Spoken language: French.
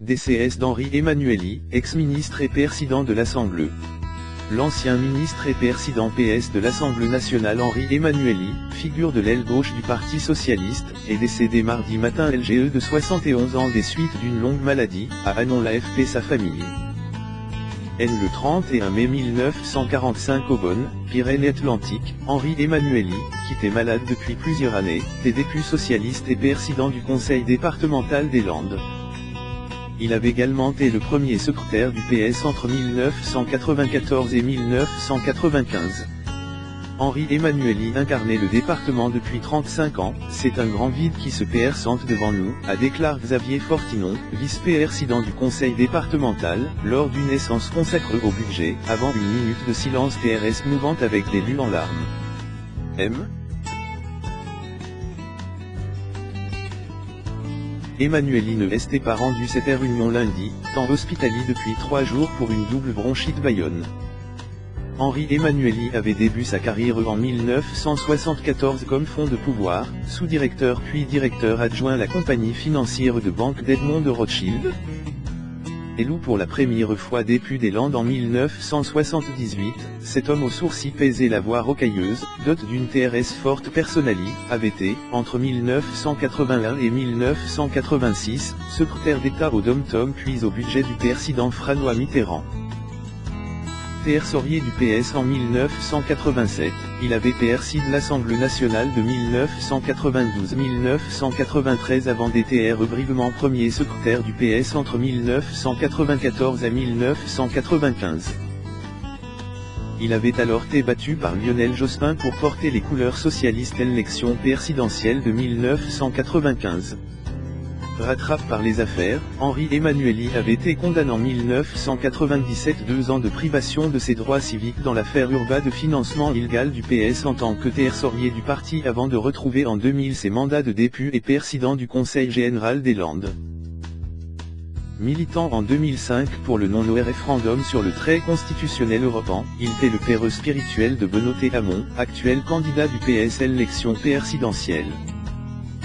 DCS d'Henri Emmanuelli, ex-ministre et président de l'Assemblée. L'ancien ministre et président PS de l'Assemblée nationale Henri Emmanuelli, figure de l'aile gauche du Parti socialiste, est décédé mardi matin LGE de 71 ans des suites d'une longue maladie, a annoncé l'AFP sa famille. Le 31 mai 1945 au Beaune, Pyrénées-Atlantiques, Henri Emmanuelli, qui était malade depuis plusieurs années, était député socialiste et président du conseil départemental des Landes. Il avait également été le premier secrétaire du PS entre 1994 et 1995. Henri Emmanuelli incarnait le département depuis 35 ans, c'est un grand vide qui se présente devant nous, a déclaré Xavier Fortinon, vice-président du conseil départemental, lors d'une naissance consacrée au budget, avant une minute de silence TRS mouvante avec des lues en larmes. Emmanuelli ne s'était pas rendu cette réunion lundi, tant hospitalisé depuis 3 jours pour une double bronchite Bayonne. Henri Emmanuelli avait débuté sa carrière en 1974 comme fonds de pouvoir, sous-directeur puis directeur adjoint à la compagnie financière de banque d'Edmond de Rothschild. Élu pour la première fois député des Landes en 1978, cet homme aux sourcils pesés la voix rocailleuse, doté d'une TRS forte personnalité, avait été, entre 1981 et 1986, secrétaire d'État au Dom-Tom puis au budget du président François Mitterrand. Trésorier du PS en 1987, il avait présidé l'Assemblée nationale de 1992-1993 avant d'être brièvement premier secrétaire du PS entre 1994 et 1995. Il avait alors été battu par Lionel Jospin pour porter les couleurs socialistes à l'élection présidentielle de 1995. Rattrapé par les affaires, Henri Emmanuelli avait été condamné en 1997 2 ans de privation de ses droits civiques dans l'affaire Urba de financement illégal du PS en tant que trésorier du parti avant de retrouver en 2000 ses mandats de député et président du Conseil général des Landes. Militant en 2005 pour le non-référendum sur le trait constitutionnel européen, il était le père spirituel de Benoît Hamon, actuel candidat du PS à l'élection présidentielle.